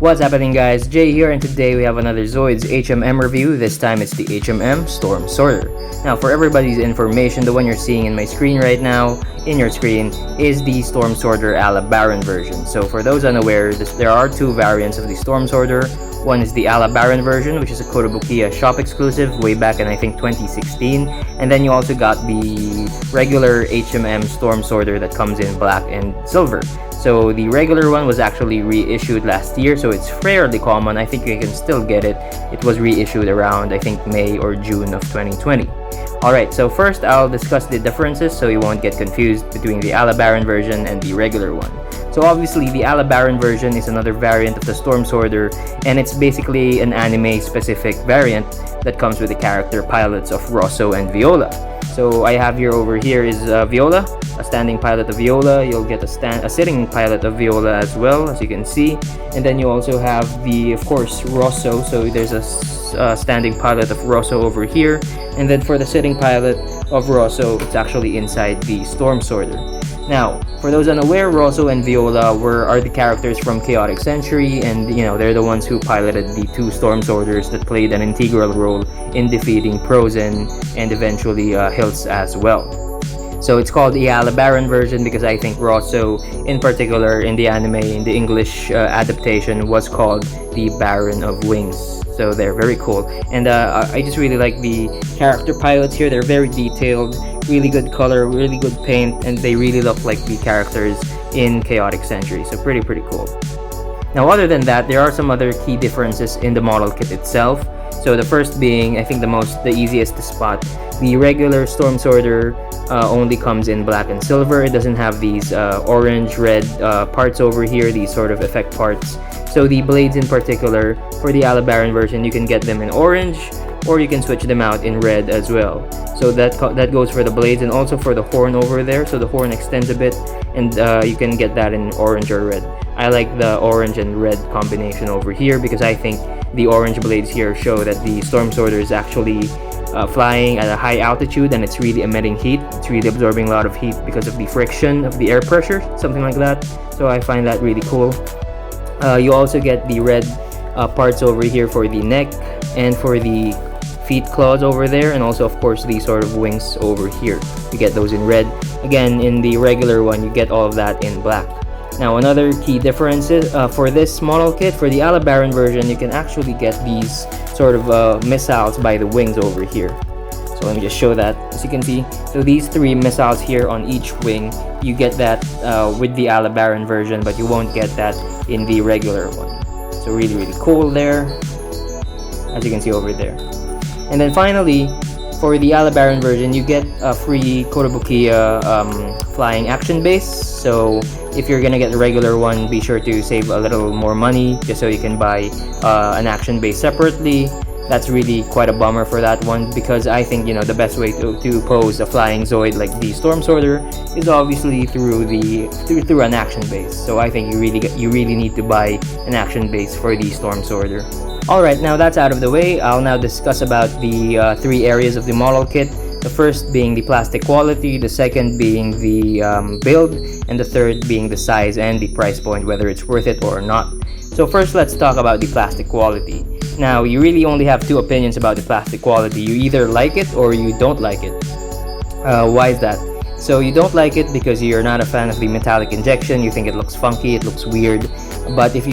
What's happening, guys? Jay here, and today we have another Zoids HMM review. This time it's the HMM Storm Sorter. Now, for everybody's information, the one you're seeing in my screen right now, in your screen, is the Storm Sorter Alar Barone version. So for those unaware, there are two variants of the Storm Sorter. One is the Alar Barone version, which is a Kotobukiya shop exclusive way back in I think 2016. And then you also got the regular HMM Storm Sorter that comes in black and silver. So the regular one was actually reissued last year, so it's fairly common. I think you can still get it. It was reissued around I think May or June of 2020. Alright, so first I'll discuss the differences so you won't get confused between the Alar Barone version and the regular one. So obviously the Alar Barone version is another variant of the Storm Sorter, and it's basically an anime specific variant that comes with the character pilots of Rosso and Viola. So I have here over here is Viola, a standing pilot of Viola. You'll get a sitting pilot of Viola as well, as you can see. And then you also have of course, Rosso. So there's a standing pilot of Rosso over here. And then for the sitting pilot of Rosso, it's actually inside the Storm Sorter. Now, for those unaware, Rosso and Viola are the characters from Chaotic Century, and they're the ones who piloted the two Storm Sorters that played an integral role in defeating Prozen and eventually Hills as well. So it's called the Alar Barone version because I think Rosso, in particular in the anime, in the English adaptation, was called the Baron of Wings. So they're very cool, and I just really like the character pilots here. They're very detailed, really good color, really good paint, and they really look like the characters in Chaotic Century. So pretty cool. Now, other than that, there are some other key differences in the model kit itself. So the first being, I think the easiest to spot, the regular Storm Sorter only comes in black and silver. It doesn't have these orange, red parts over here, these sort of effect parts. So the blades in particular, for the Alar Barone version, you can get them in orange, or you can switch them out in red as well. So that goes for the blades, and also for the horn over there. So the horn extends a bit, and you can get that in orange or red. I like the orange and red combination over here because I think the orange blades here show that the Storm Sorter is actually flying at a high altitude, and it's really emitting heat. It's really absorbing a lot of heat because of the friction of the air pressure, something like that. So I find that really cool. You also get the red parts over here for the neck and for the feet claws over there, and also of course these sort of wings over here. You get those in red. Again, in the regular one, you get all of that in black. Now, another key difference is for this model kit, for the Alar Barone version, you can actually get these sort of missiles by the wings over here. So let me just show that. As you can see, so these three missiles here on each wing, you get that with the Alar Barone version, but you won't get that in the regular one. So really cool there, as you can see over there. And then finally, for the Alar Barone version, you get a free Kotobukiya flying action base. So if you're gonna get the regular one, be sure to save a little more money just so you can buy an action base separately. That's really quite a bummer for that one, because I think the best way to pose a flying Zoid like the Storm Sorter is obviously through an action base. So I think you really need to buy an action base for the Storm Sorter. Alright, now that's out of the way, I'll now discuss about the three areas of the model kit. The first being the plastic quality, the second being the build, and the third being the size and the price point, whether it's worth it or not. So first, let's talk about the plastic quality. Now, you really only have two opinions about the plastic quality. You either like it or you don't like it. Why is that? So you don't like it because you're not a fan of the metallic injection. You think it looks funky, it looks weird. But if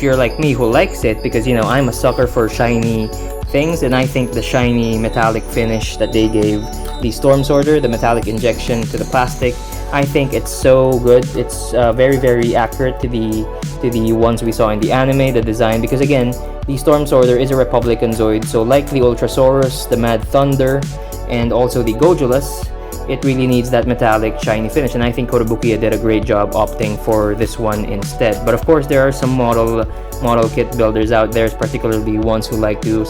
you're like me who likes it, because I'm a sucker for shiny things, and I think the shiny metallic finish that they gave the Storm Sorter, the metallic injection to the plastic, I think it's so good. It's very accurate to the ones we saw in the anime, the design, because again, the Storm Sorter is a Republican Zoid, so like the Ultrasaurus, the Mad Thunder, and also the Gojulus, it really needs that metallic shiny finish, and I think Kotobukiya did a great job opting for this one instead. But of course, there are some model kit builders out there, particularly ones who like to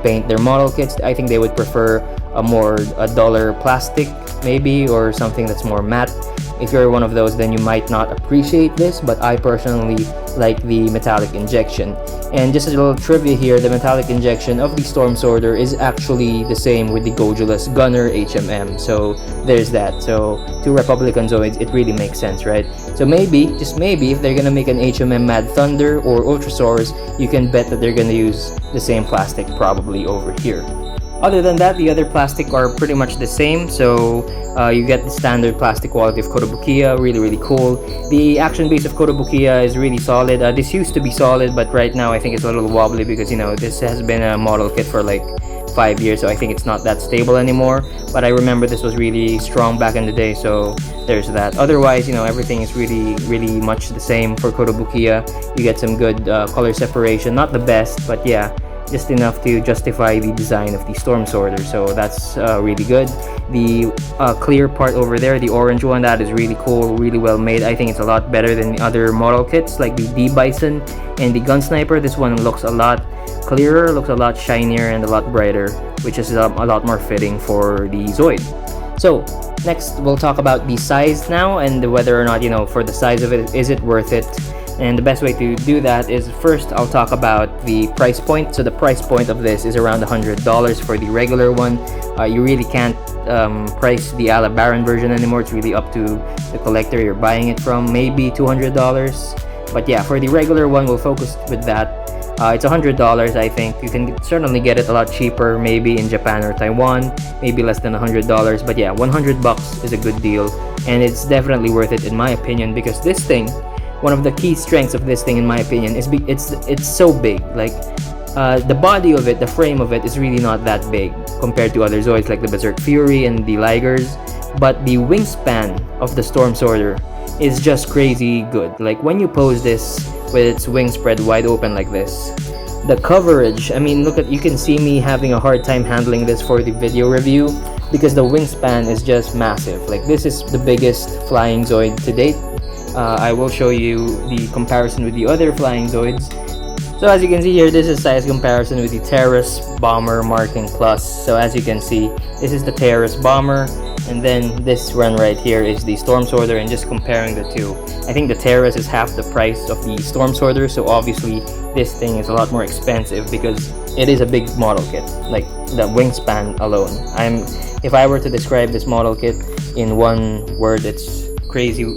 paint their model kits. I think they would prefer a duller plastic maybe, or something that's more matte. If you're one of those, then you might not appreciate this, but I personally like the metallic injection. And just a little trivia here, the metallic injection of the Storm Sorter is actually the same with the Gojulus Gunner HMM. So there's that. So to Republican Zoids, it really makes sense, right? So maybe, just maybe, if they're gonna make an HMM Mad Thunder or Ultrasaurs, you can bet that they're gonna use the same plastic probably over here. Other than that, the other plastic are pretty much the same. So you get the standard plastic quality of Kotobukiya, really cool. The action base of Kotobukiya is really solid. This used to be solid, but right now I think it's a little wobbly because, you know, this has been a model kit for like 5 years, so I think it's not that stable anymore. But I remember this was really strong back in the day, so there's that. Otherwise, you know, everything is really much the same for Kotobukiya. You get some good color separation, not the best, but yeah, just enough to justify the design of the Storm Sorter, so that's really good. The clear part over there, the orange one, that is really cool, really well made. I think it's a lot better than the other model kits like the D-Bison and the Gun Sniper. This one looks a lot clearer, looks a lot shinier and a lot brighter, which is a lot more fitting for the Zoid. So next we'll talk about the size now, and whether or not, you know, for the size of it, is it worth it? And the best way to do that is, first I'll talk about the price point. So the price point of this is around $100 for the regular one. You really can't price the Alar Barone version anymore. It's really up to the collector you're buying it from. Maybe $200, but yeah, for the regular one, we'll focus with that. It's $100. I think you can certainly get it a lot cheaper, maybe in Japan or Taiwan, maybe less than $100, but yeah, $100 is a good deal, and it's definitely worth it in my opinion, because this thing, one of the key strengths of this thing in my opinion is it's so big. Like the body of it, the frame of it is really not that big compared to other Zoids like the Berserk Fury and the Ligers, but the wingspan of the Storm Sorter is just crazy good. Like when you pose this with its wings spread wide open like this, the coverage, I mean, look at, you can see me having a hard time handling this for the video review because the wingspan is just massive. Like this is the biggest flying Zoid to date. I will show you the comparison with the other flying Zoids. So as you can see here, this is size comparison with the Terrace Bomber Marking Plus. So as you can see, this is the Terrace Bomber, and then this run right here is the Storm Sorter, and just comparing the two, I think the Terrace is half the price of the Storm Sorter, so obviously this thing is a lot more expensive because it is a big model kit. Like the wingspan alone, if I were to describe this model kit in one word, it's crazy.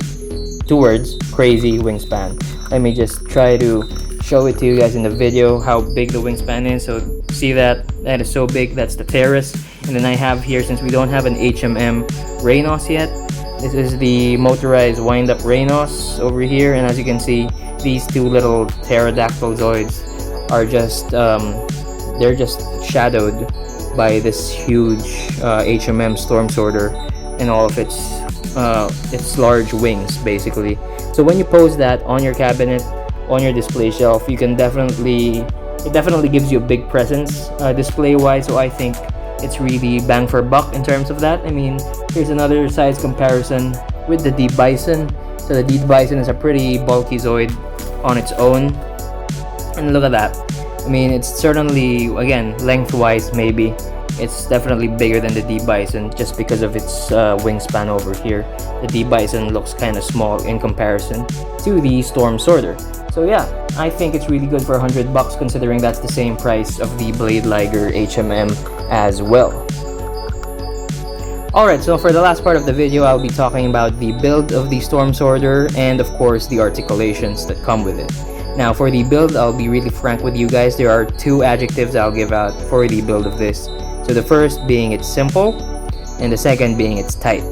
2 words: crazy wingspan. Let me just try to show it to you guys in the video how big the wingspan is. So see that is so big. That's the Terrace. And then I have here, since we don't have an HMM Raynos yet, this is the motorized wind-up Raynos over here. And as you can see, these two little pterodactyl Zoids are just they're just shadowed by this huge HMM Storm Sorter and all of its large wings basically. So when you pose that on your cabinet, on your display shelf, you can it definitely gives you a big presence display wise. So I think it's really bang for buck in terms of that. I mean, here's another size comparison with the D-Bison. So the D-Bison is a pretty bulky Zoid on its own, and look at that. I mean, it's certainly, again, lengthwise maybe it's definitely bigger than the D-Bison just because of its wingspan over here. The D-Bison looks kind of small in comparison to the Storm Sorter. So yeah, I think it's really good for $100 considering that's the same price of the Blade Liger HMM as well. Alright, so for the last part of the video, I'll be talking about the build of the Storm Sorter and of course the articulations that come with it. Now for the build, I'll be really frank with you guys. There are 2 adjectives I'll give out for the build of this. So the first being it's simple, and the second being it's tight.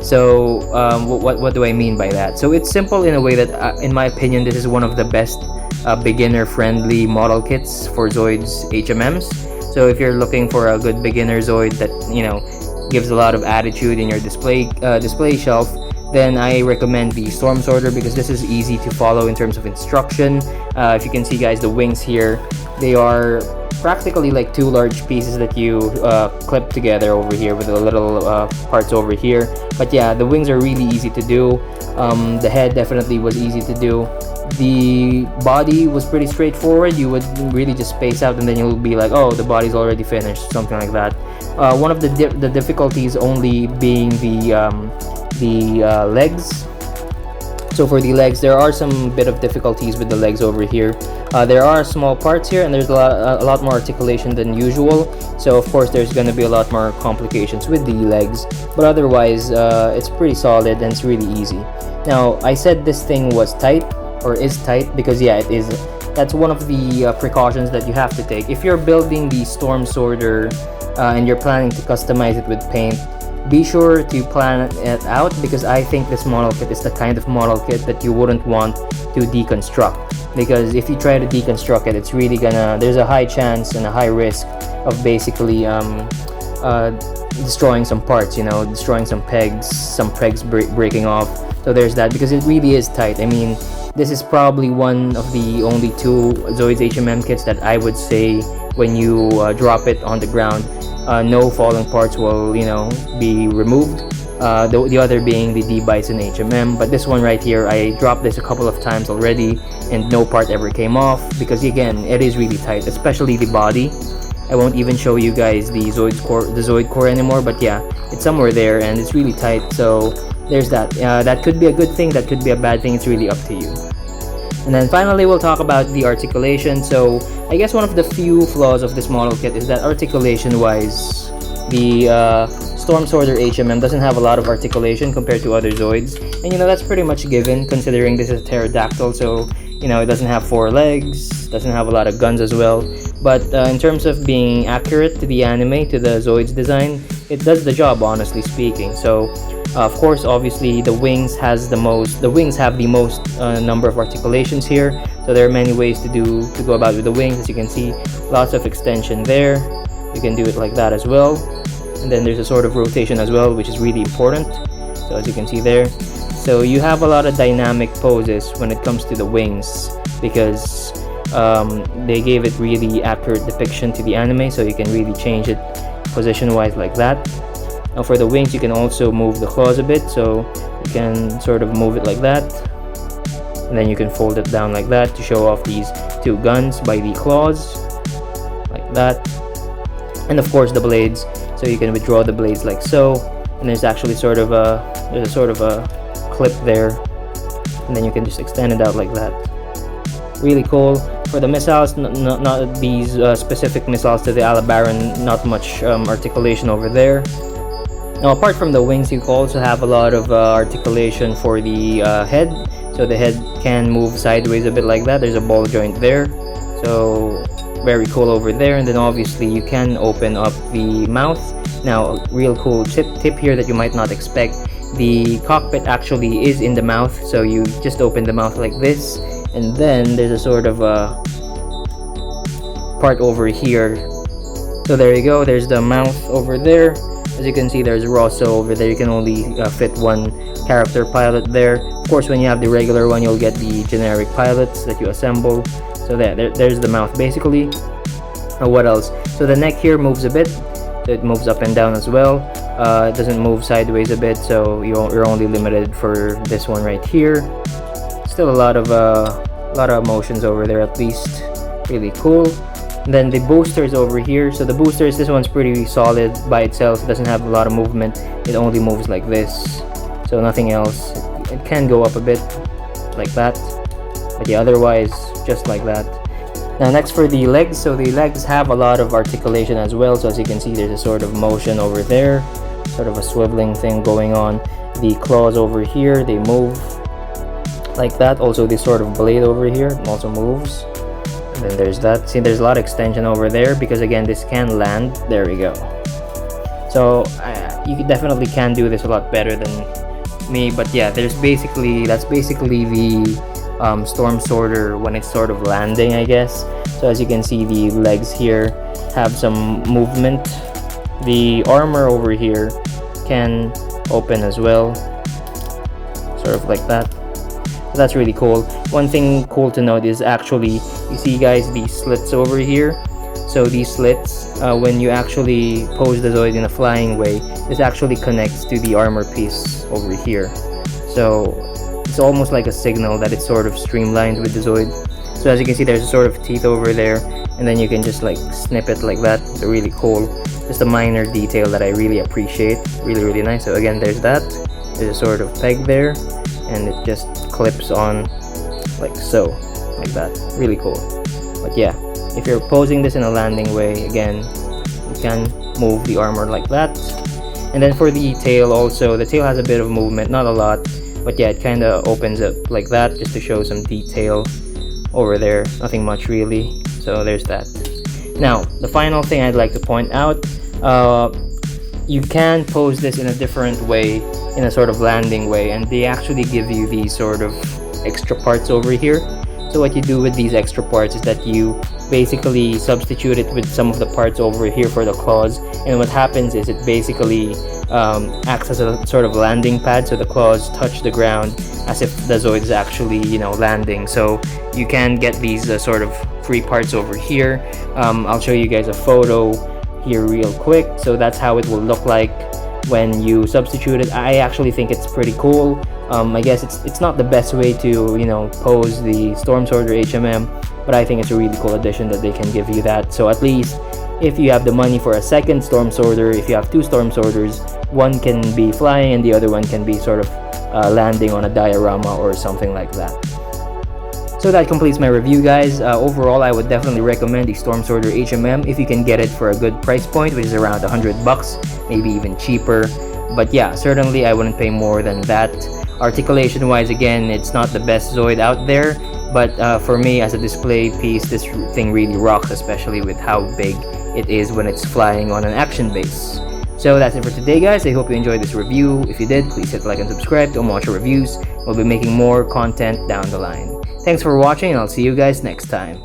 So what do I mean by that? So it's simple in a way that, in my opinion, this is one of the best beginner-friendly model kits for Zoids HMMs. So if you're looking for a good beginner Zoid that, you know, gives a lot of attitude in your display shelf, then I recommend the Storm Sorter because this is easy to follow in terms of instruction. If you can see, guys, the wings here, they are practically like two large pieces that you clip together over here with the little parts over here. But yeah, the wings are really easy to do. The head definitely was easy to do. The body was pretty straightforward. You would really just space out and then you'll be like, oh, the body's already finished, something like that. One of the difficulties only being the legs. So for the legs, there are some bit of difficulties with the legs over here. There are small parts here and there's a lot more articulation than usual. So of course there's going to be a lot more complications with the legs. But otherwise, it's pretty solid and it's really easy. Now, I said this thing was tight or is tight because yeah, it is. That's one of the precautions that you have to take. If you're building the Storm Sorter and you're planning to customize it with paint, be sure to plan it out because I think this model kit is the kind of model kit that you wouldn't want to deconstruct, because if you try to deconstruct it, it's really gonna, there's a high chance and a high risk of basically destroying some parts, you know, destroying some pegs breaking off. So there's that, because it really is tight. I mean, this is probably one of the only two Zoids HMM kits that I would say when you drop it on the ground, no falling parts will, you know, be removed. The other being the D-Bison HMM, but this one right here, I dropped this a couple of times already and no part ever came off because again, it is really tight, especially the body. I won't even show you guys the Zoid core anymore, but yeah, it's somewhere there and it's really tight. So there's that. That could be a good thing, that could be a bad thing, it's really up to you. And then finally, we'll talk about the articulation. So I guess one of the few flaws of this model kit is that articulation wise, the Storm Sorter HMM doesn't have a lot of articulation compared to other Zoids. And you know, that's pretty much given considering this is a pterodactyl, so you know, it doesn't have 4 legs, doesn't have a lot of guns as well. But in terms of being accurate to the anime, to the Zoids design, it does the job, honestly speaking. So of course, obviously, the wings have the most number of articulations here. So there are many ways to go about with the wings. As you can see, lots of extension there. You can do it like that as well. And then there's a sort of rotation as well, which is really important. So as you can see there, so you have a lot of dynamic poses when it comes to the wings because they gave it really accurate depiction to the anime. So you can really change it position-wise like that. Now for the wings, you can also move the claws a bit, so you can sort of move it like that, and then you can fold it down like that to show off these 2 guns by the claws, like that. And of course the blades, so you can withdraw the blades like so, and there's actually sort of a clip there, and then you can just extend it out like that. Really cool. For the missiles, not these specific missiles to the Alar Barone, not much articulation over there. Now apart from the wings, you also have a lot of articulation for the head. So the head can move sideways a bit like that. There's a ball joint there, so very cool over there. And then obviously you can open up the mouth. Now real cool tip here that you might not expect, the cockpit actually is in the mouth, so you just open the mouth like this, and then there's a sort of a part over here. So there you go, there's the mouth over there. As you can see, there's Rosso over there. You can only fit 1 character pilot there. Of course, when you have the regular one, you'll get the generic pilots that you assemble. So there's the mouth basically. What else? So the neck here moves a bit. So it moves up and down as well. It doesn't move sideways a bit, so you're only limited for this one right here. Still a lot of motions over there, at least. Really cool. And then the boosters over here. So the boosters, this one's pretty solid by itself. It doesn't have a lot of movement. It only moves like this, so nothing else. It can go up a bit like that, but yeah, otherwise just like that. Now next for the legs. So the legs have a lot of articulation as well. So as you can see, there's a sort of motion over there, sort of a swiveling thing going on. The claws over here, they move like that. Also this sort of blade over here also moves. And then there's that. See, there's a lot of extension over there because again, this can land. There we go. So you definitely can do this a lot better than me, but yeah, that's basically the Storm Sorter when it's sort of landing, I guess. So as you can see, the legs here have some movement. The armor over here can open as well, sort of like that. So that's really cool. One thing cool to note is actually, you see guys, these slits over here, So these slits, when you actually pose the Zoid in a flying way, this actually connects to the armor piece over here. So it's almost like a signal that it's sort of streamlined with the Zoid. So as you can see, there's a sort of teeth over there, and then you can just like snip it like that. It's really cool. Just a minor detail that I really appreciate. Really nice. So again, there's that. There's a sort of peg there, and it just clips on like so, like that. Really cool. But yeah, if you're posing this in a landing way, again, you can move the armor like that. And then for the tail also, the tail has a bit of movement, not a lot, but yeah, it kind of opens up like that just to show some detail over there. Nothing much really. So there's that. Now, the final thing I'd like to point out, you can pose this in a different way, in a sort of landing way, and they actually give you these sort of extra parts over here. So what you do with these extra parts is that you basically substitute it with some of the parts over here for the claws, and what happens is it basically acts as a sort of landing pad, so the claws touch the ground as if the Zoid is actually, you know, landing. So you can get these sort of free parts over here. I'll show you guys a photo here real quick. So that's how it will look like when you substitute it. I actually think it's pretty cool. I guess it's not the best way to, you know, pose the Storm Sorter HMM, but I think it's a really cool addition that they can give you that. So at least if you have the money for a second Storm Sorter, if you have two Storm Sorters, one can be flying and the other one can be sort of landing on a diorama or something like that. So that completes my review, guys. Overall, I would definitely recommend the Storm Sorter HMM if you can get it for a good price point, which is around $100, maybe even cheaper. But yeah, certainly I wouldn't pay more than that. Articulation wise, again, it's not the best Zoid out there, but for me as a display piece, this thing really rocks, especially with how big it is when it's flying on an action base. So that's it for today, guys. I hope you enjoyed this review. If you did, please hit like and subscribe to watch our reviews. We'll be making more content down the line. Thanks for watching, and I'll see you guys next time.